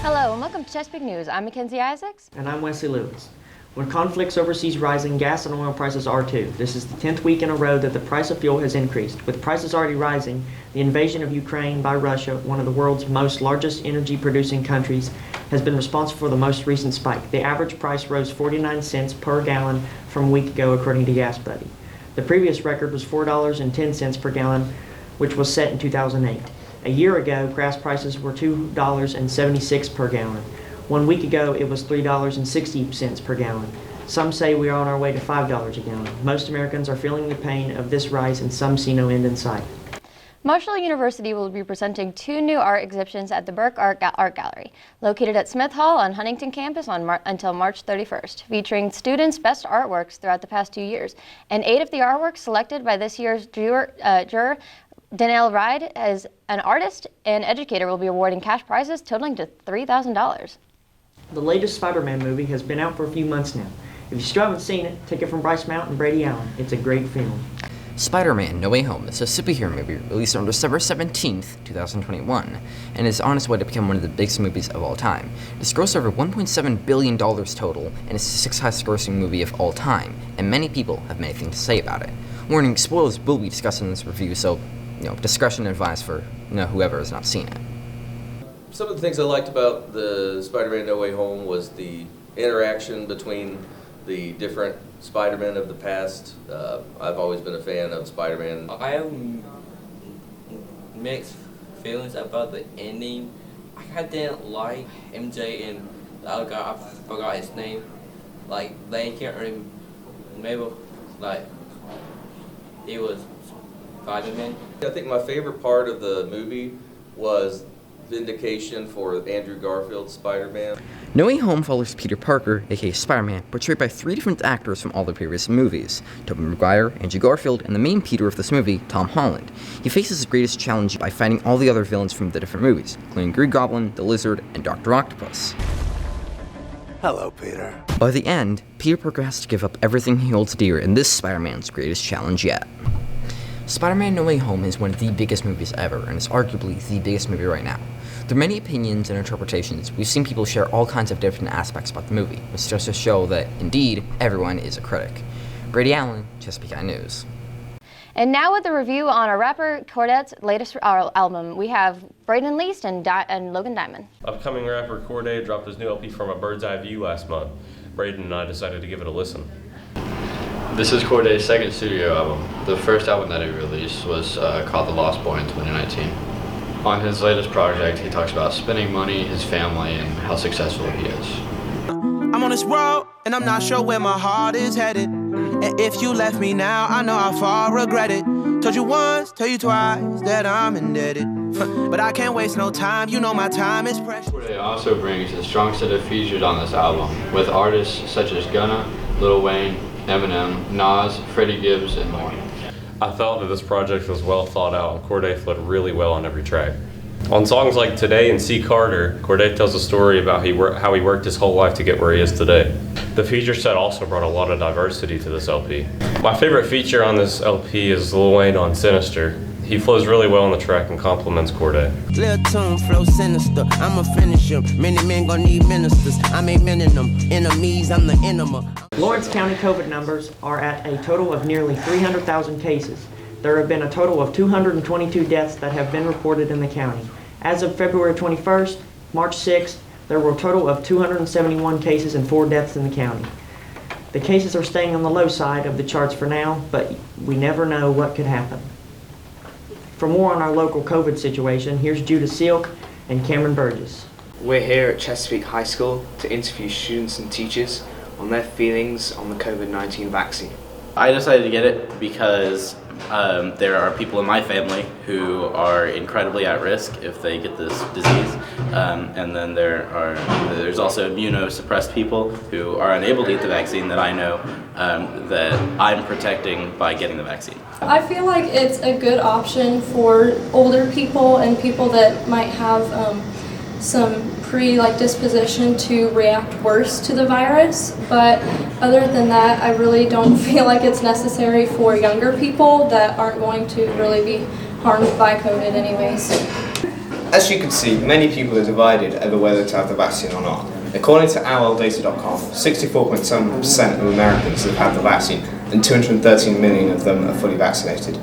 Hello and welcome to Chesapeake News. I'm Mackenzie Isaacs. And I'm Wesley Lewis. When conflicts overseas rising, gas and oil prices are too. This is the 10th week in a row that the price of fuel has increased. With prices already rising, the invasion of Ukraine by Russia, one of the world's largest energy-producing countries, has been responsible for the most recent spike. The average price rose 49 cents per gallon from a week ago, according to Gas Buddy. The previous record was $4.10 per gallon, which was set in 2008. A year ago, gas prices were $2.76 per gallon. 1 week ago, it was $3.60 per gallon. Some say we are on our way to $5 a gallon. Most Americans are feeling the pain of this rise, and some see no end in sight. Marshall University will be presenting 2 new art exhibitions at the Burke Art Gallery, located at Smith Hall on Huntington campus until March 31st, featuring students' best artworks throughout the past 2 years. And 8 of the artworks selected by this year's juror, Danelle Ride, as an artist and educator, will be awarding cash prizes totaling to $3,000. The latest Spider-Man movie has been out for a few months now. If you still haven't seen it, take it from Bryce Mount and Brady Allen. It's a great film. Spider-Man No Way Home is a superhero movie released on December 17th, 2021, and is on its way to become one of the biggest movies of all time. It's grossed over $1.7 billion total, and it's the 6th highest grossing movie of all time, and many people have many things to say about it. Warning, spoilers will be discussed in this review, so discretion advised for whoever has not seen it. Some of the things I liked about the Spider-Man No Way Home was the interaction between the different Spider-Men of the past. I've always been a fan of Spider-Man. I have mixed feelings about the ending. I didn't like MJ and the other guy, I forgot his name. Like, they can't remember, like, he was Spider-Man. I think my favorite part of the movie was vindication for Andrew Garfield's Spider-Man. No Way Home follows Peter Parker, aka Spider-Man, portrayed by 3 different actors from all the previous movies: Tobey Maguire, Andrew Garfield, and the main Peter of this movie, Tom Holland. He faces his greatest challenge by fighting all the other villains from the different movies, including Green Goblin, the Lizard, and Dr. Octopus. Hello, Peter. By the end, Peter Parker has to give up everything he holds dear in this Spider-Man's greatest challenge yet. Spider-Man No Way Home is one of the biggest movies ever, and is arguably the biggest movie right now. Through many opinions and interpretations, we've seen people share all kinds of different aspects about the movie, which just to show that, indeed, everyone is a critic. Brady Allen, Chesapeake News. And now with the review on our rapper Cordae's latest album, we have Braden Least and Logan Diamond. Upcoming rapper Cordae dropped his new LP From a Bird's Eye View last month. Braden and I decided to give it a listen. This is Cordae's second studio album. The first album that he released was called The Lost Boy in 2019. On his latest project, he talks about spending money, his family, and how successful he is. I'm on this road, and I'm not sure where my heart is headed. And if you left me now, I know how far I regret it. Told you once, tell you twice, that I'm indebted. But I can't waste no time, you know my time is precious. Cordae also brings a strong set of features on this album, with artists such as Gunna, Lil Wayne, Eminem, Nas, Freddie Gibbs, and more. I felt that this project was well thought out, and Cordae flowed really well on every track. On songs like Today and See Carter, Cordae tells a story about how he worked his whole life to get where he is today. The feature set also brought a lot of diversity to this LP. My favorite feature on this LP is Lil Wayne on Sinister. He flows really well on the track and compliments Cordae. Little tune, flow sinister, I'ma finish him. Many men gon' need ministers, I make men in them. Enemies, I'm the enema. Lawrence County COVID numbers are at a total of nearly 300,000 cases. There have been a total of 222 deaths that have been reported in the county. As of February 21st, March 6th, there were a total of 271 cases and 4 deaths in the county. The cases are staying on the low side of the charts for now, but we never know what could happen. For more on our local COVID situation, here's Judah Silk and Cameron Burgess. We're here at Chesapeake High School to interview students and teachers on their feelings on the COVID-19 vaccine. I decided to get it because there are people in my family who are incredibly at risk if they get this disease, and then there's also immunosuppressed people who are unable to get the vaccine that I know that I'm protecting by getting the vaccine. I feel like it's a good option for older people and people that might have some predisposition to react worse to the virus, but other than that, I really don't feel like it's necessary for younger people that aren't going to really be harmed by COVID anyways. As you can see, many people are divided over whether to have the vaccine or not. According to OurData.com, 64.7% of Americans have had the vaccine, and 213 million of them are fully vaccinated.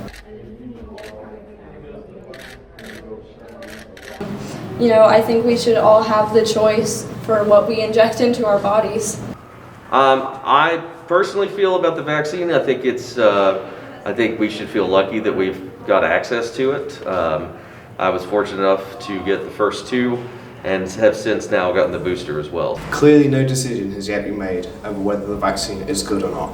You know, I think we should all have the choice for what we inject into our bodies. I personally feel about the vaccine, I think I think we should feel lucky that we've got access to it. I was fortunate enough to get the first 2 and have since now gotten the booster as well. Clearly no decision has yet been made over whether the vaccine is good or not,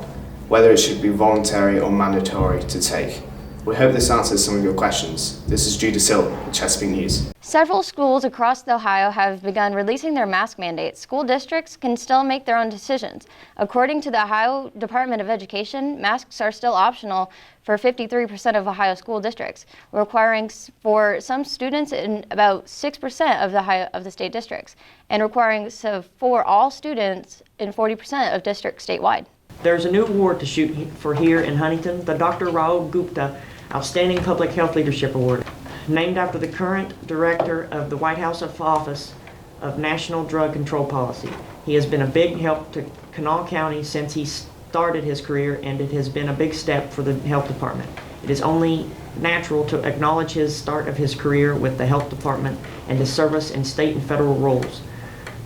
whether it should be voluntary or mandatory to take. We hope this answers some of your questions. This is Judah Silver, Chesapeake News. Several schools across Ohio have begun releasing their mask mandates. School districts can still make their own decisions. According to the Ohio Department of Education, masks are still optional for 53% of Ohio school districts, requiring for some students in about 6% of the state districts, and requiring for all students in 40% of districts statewide. There's a new award to shoot for here in Huntington, the Dr. Rahul Gupta Outstanding Public Health Leadership Award, named after the current director of the White House Office of National Drug Control Policy. He has been a big help to Kanawha County since he started his career, and it has been a big step for the health department. It is only natural to acknowledge his start of his career with the health department and his service in state and federal roles.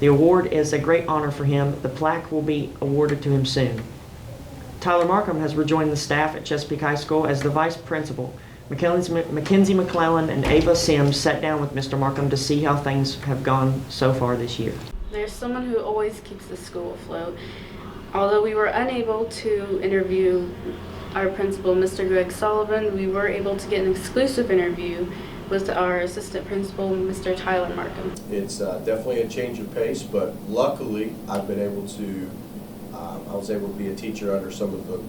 The award is a great honor for him. The plaque will be awarded to him soon. Tyler Markham has rejoined the staff at Chesapeake High School as the vice principal. Mackenzie McClellan and Ava Sims sat down with Mr. Markham to see how things have gone so far this year. There's someone who always keeps the school afloat. Although we were unable to interview our principal, Mr. Greg Sullivan, we were able to get an exclusive interview with our assistant principal, Mr. Tyler Markham. It's definitely a change of pace, but luckily I've been able to I was able to be a teacher under some of the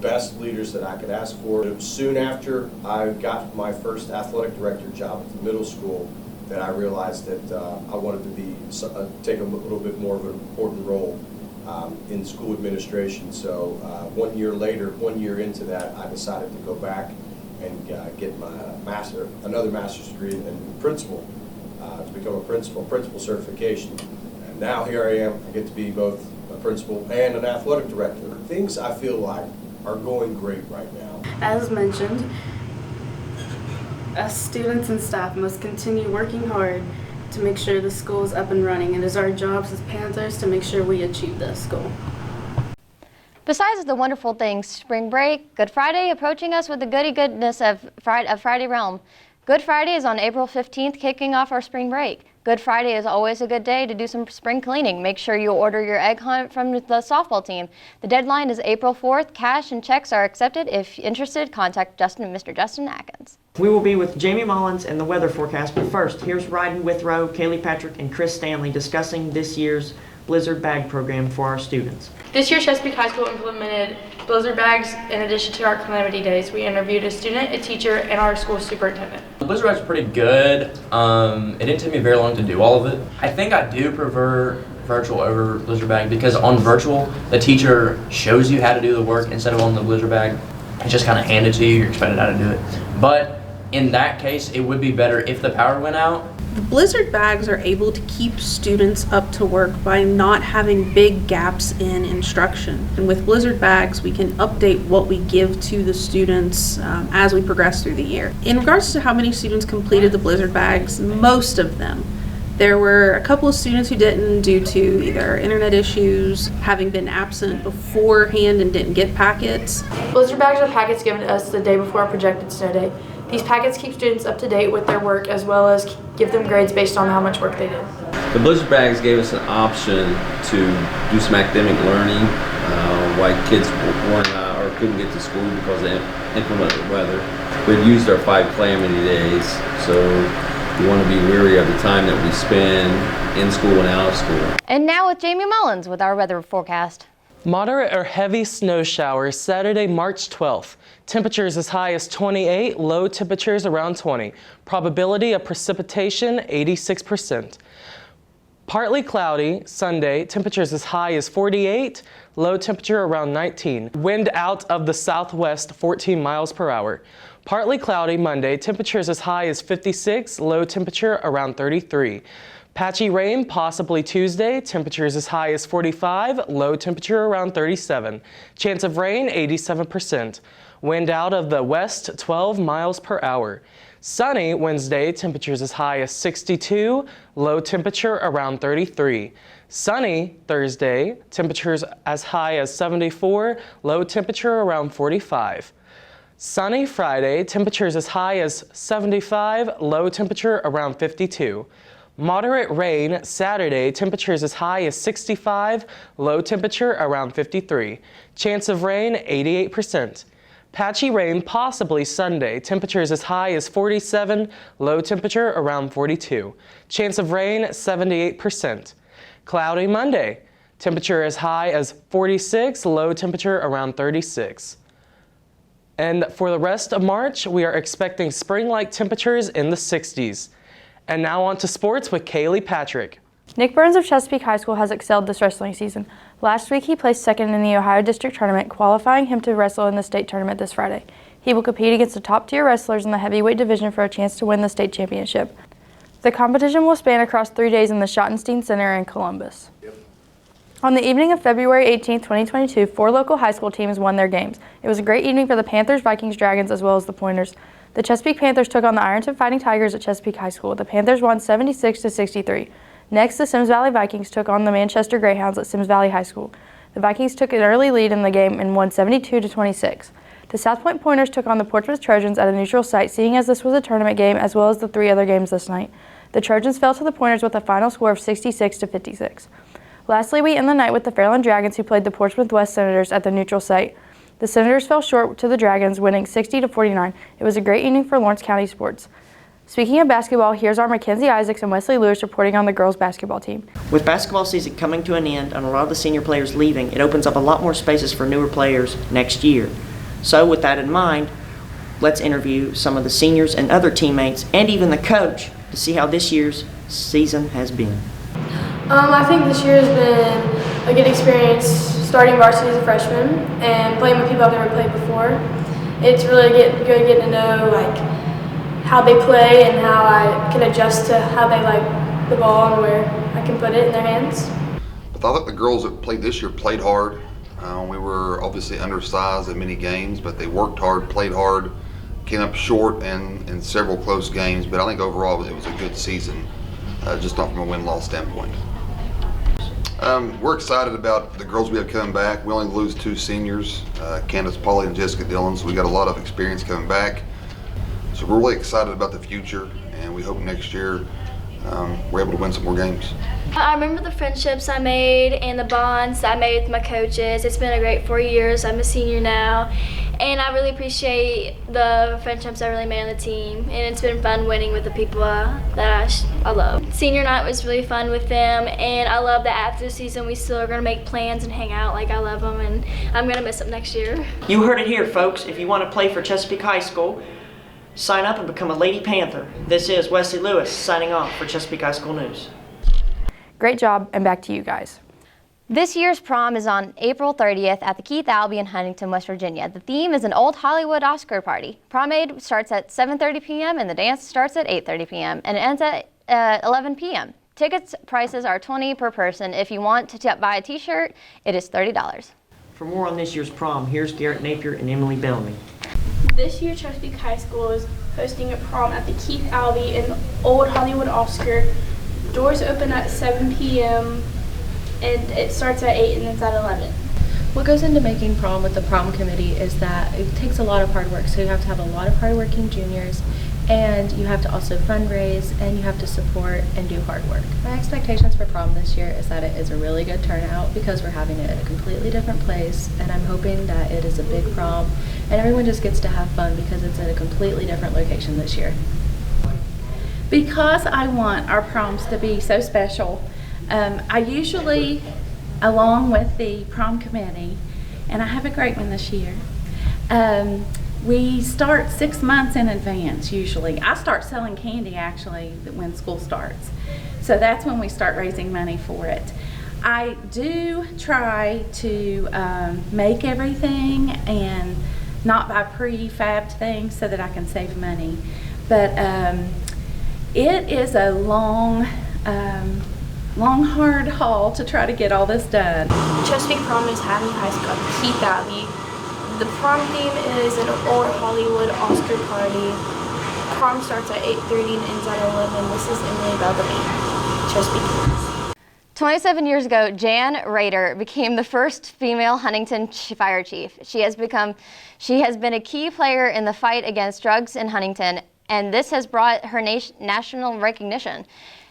best leaders that I could ask for. Soon after I got my first athletic director job at the middle school, that I realized that I wanted to take a little bit more of an important role in school administration. So 1 year later, 1 year into that, I decided to go back and get my another master's degree in principal, to become a principal certification. And now here I am. I get to be both a principal and an athletic director. Things I feel like are going great right now. As mentioned, us students and staff must continue working hard to make sure the school is up and running. It is our jobs as Panthers to make sure we achieve this goal. Besides the wonderful things, spring break, Good Friday approaching us with the goodness of Friday realm. Good Friday is on April 15th, kicking off our spring break. Good Friday is always a good day to do some spring cleaning. Make sure you order your egg hunt from the softball team. The deadline is April 4th. Cash and checks are accepted. If interested, contact Mr. Justin Atkins. We will be with Jamie Mullins and the weather forecast, but first, here's Ryden Withrow, Kaylee Patrick, and Chris Stanley discussing this year's Blizzard Bag program for our students. This year, Chesapeake High School implemented Blizzard Bags in addition to our Calamity Days. We interviewed a student, a teacher, and our school superintendent. The Blizzard Bags are pretty good. It didn't take me very long to do all of it. I think I do prefer virtual over Blizzard Bag because on virtual, the teacher shows you how to do the work instead of on the Blizzard Bag. It's just kind of handed to you, you're expected how to do it. But in that case, it would be better if the power went out. The Blizzard Bags are able to keep students up to work by not having big gaps in instruction. And with Blizzard Bags, we can update what we give to the students as we progress through the year. In regards to how many students completed the Blizzard Bags, most of them. There were a couple of students who didn't due to either internet issues, having been absent beforehand and didn't get packets. Blizzard Bags are packets given to us the day before our projected snow day. These packets keep students up to date with their work as well as give them grades based on how much work they did. The Blizzard Bags gave us an option to do some academic learning while kids weren't or couldn't get to school because of inclement weather. We've used our 5 calamity days, so we want to be weary of the time that we spend in school and out of school. And now with Jamie Mullins with our weather forecast. Moderate or heavy snow showers Saturday, March 12th. Temperatures as high as 28, low temperatures around 20. Probability of precipitation 86%. Partly cloudy, Sunday, temperatures as high as 48, low temperature around 19. Wind out of the southwest 14 miles per hour. Partly cloudy, Monday, temperatures as high as 56, low temperature around 33. Patchy rain, possibly Tuesday, temperatures as high as 45, low temperature around 37. Chance of rain, 87%. Wind out of the west, 12 miles per hour. Sunny Wednesday, temperatures as high as 62, low temperature around 33. Sunny Thursday, temperatures as high as 74, low temperature around 45. Sunny Friday, temperatures as high as 75, low temperature around 52. Moderate rain Saturday, temperatures as high as 65, low temperature around 53. Chance of rain 88%. Patchy rain possibly Sunday, temperatures as high as 47, low temperature around 42. Chance of rain 78%. Cloudy Monday, temperature as high as 46, low temperature around 36. And for the rest of March, we are expecting spring-like temperatures in the 60s. And now on to sports with Kaylee Patrick. Nick Burns of Chesapeake High School has excelled this wrestling season. Last week he placed second in the Ohio District Tournament, qualifying him to wrestle in the state tournament this Friday. He will compete against the top-tier wrestlers in the heavyweight division for a chance to win the state championship. The competition will span across 3 days in the Schottenstein Center in Columbus. On the evening of February 18, 2022, 4 local high school teams won their games. It was a great evening for the Panthers, Vikings, Dragons, as well as the Pointers. The Chesapeake Panthers took on the Ironton Fighting Tigers at Chesapeake High School. The Panthers won 76-63. Next, the Sims Valley Vikings took on the Manchester Greyhounds at Sims Valley High School. The Vikings took an early lead in the game and won 72-26. The South Point Pointers took on the Portsmouth Trojans at a neutral site, seeing as this was a tournament game as well as the 3 other games this night. The Trojans fell to the Pointers with a final score of 66-56. Lastly, we end the night with the Fairland Dragons, who played the Portsmouth West Senators at the neutral site. The Senators fell short to the Dragons, winning 60-49. It was a great evening for Lawrence County sports. Speaking of basketball, here's our Mackenzie Isaacs and Wesley Lewis reporting on the girls' basketball team. With basketball season coming to an end and a lot of the senior players leaving, it opens up a lot more spaces for newer players next year. So with that in mind, let's interview some of the seniors and other teammates and even the coach to see how this year's season has been. I think this year has been a good experience starting varsity as a freshman and playing with people I've never played before. It's really good getting to know how they play and how I can adjust to how they like the ball and where I can put it in their hands. I thought that the girls that played this year played hard. We were obviously undersized in many games, but they worked hard, played hard, came up short in several close games, but I think overall it was a good season, just not from a win-loss standpoint. We're excited about the girls we have coming back. We only lose 2 seniors, Candace Pauly and Jessica Dillon, so we got a lot of experience coming back. So we're really excited about the future, and we hope next year we're able to win some more games. I remember the friendships I made and the bonds I made with my coaches. It's been a great 4 years. I'm a senior now, and I really appreciate the friendships I really made on the team, and it's been fun winning with the people that I love. Senior night was really fun with them, and I love that after the season we still are going to make plans and hang out like I love them, and I'm going to miss them next year. You heard it here, folks. If you want to play for Chesapeake High School, sign up and become a Lady Panther. This is Wesley Lewis signing off for Chesapeake High School News. Great job, and back to you guys. This year's prom is on April 30th at the Keith Albee in Huntington, West Virginia. The theme is an old Hollywood Oscar party. Prom-aid starts at 7:30 p.m. and the dance starts at 8:30 p.m. and ends at 11 p.m. Tickets prices are $20 per person. If you want to buy a t-shirt, it is $30. For more on this year's prom, here's Garrett Napier and Emily Bellamy. This year, Chesapeake High School is hosting a prom at the Keith Albee in Old Hollywood Oscar. Doors open at 7 p.m. and it starts at 8 and it's at 11. What goes into making prom with the prom committee is that it takes a lot of hard work. So you have to have a lot of hardworking juniors, and you have to also fundraise, and you have to support and do hard work. My expectations for prom this year is that it is a really good turnout because we're having it in a completely different place, and I'm hoping that it is a big prom and everyone just gets to have fun because it's in a completely different location this year. Because I want our proms to be so special, I usually, along with the prom committee, and I have a great one this year, We start 6 months in advance usually. I start selling candy actually when school starts. So that's when we start raising money for it. I do try to make everything and not buy prefabbed things so that I can save money. But it is a long, hard haul to try to get all this done. Chesapeake Prom is having high school at Keith Alley. The prom theme is an old Hollywood Oscar party. Prom starts at 8:30 and ends at 11. This is Emily Bellamy, Chesapeake. 27 years ago, Jan Rader became the first female Huntington fire chief. She has been a key player in the fight against drugs in Huntington, and this has brought her national recognition.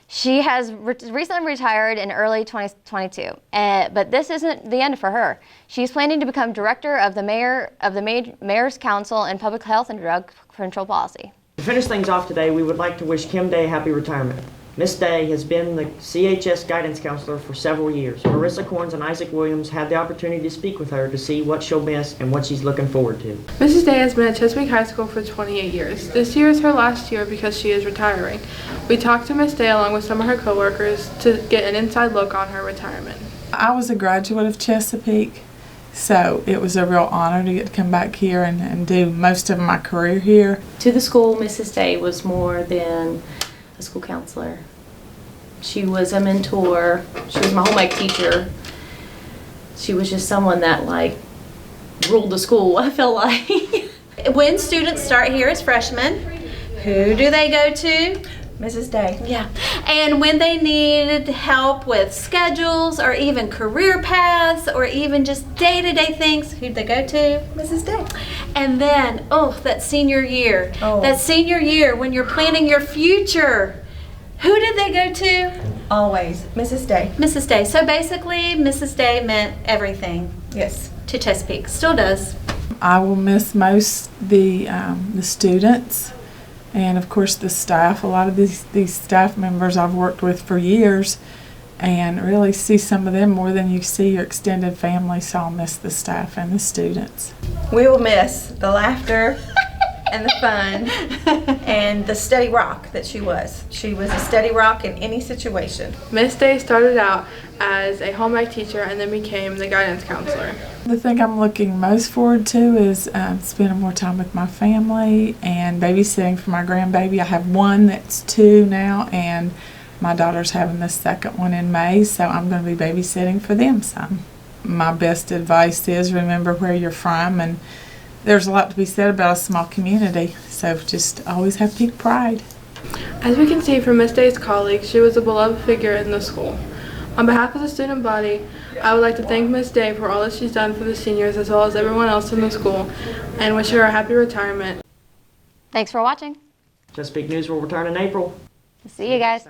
She has recently retired in early 2022, but this isn't the end for her. She's planning to become director of the Mayor's Council in Public Health and Drug Control Policy. To finish things off today, we would like to wish Kim Day happy retirement. Miss Day has been the CHS guidance counselor for several years. Marissa Corns and Isaac Williams had the opportunity to speak with her to see what she'll miss and what she's looking forward to. Mrs. Day has been at Chesapeake High School for 28 years. This year is her last year because she is retiring. We talked to Miss Day along with some of her coworkers to get an inside look on her retirement. I was a graduate of Chesapeake, so it was a real honor to get to come back here and do most of my career here. To the school, Mrs. Day was more than a school counselor. She was a mentor. She was my home ec teacher. She was just someone that ruled the school, I feel like. When students start here as freshmen, who do they go to? Mrs. Day. Yeah. And when they need help with schedules or even career paths or even just day-to-day things, who'd they go to? Mrs. Day. And then, that senior year. That senior year when you're planning your future. Who did they go to? Always Mrs. Day. Mrs. Day. So basically, Mrs. Day meant everything. Yes. To Chesapeake. Still does. I will miss most the students and of course the staff. A lot of these staff members I've worked with for years and really see some of them more than you see your extended family, so I'll miss the staff and the students. We will miss the laughter and the fun and the steady rock that she was. She was a steady rock in any situation. Miss Day started out as a home ec teacher and then became the guidance counselor. The thing I'm looking most forward to is spending more time with my family and babysitting for my grandbaby. I have one that's 2 now, and my daughter's having the second one in May, so I'm going to be babysitting for them some. My best advice is remember where you're from, and there's a lot to be said about a small community, so just always have big pride. As we can see from Miss Day's colleagues, she was a beloved figure in the school. On behalf of the student body, I would like to thank Miss Day for all that she's done for the seniors as well as everyone else in the school, and wish her a happy retirement. Thanks for watching. Chesapeake News will return in April. See you guys.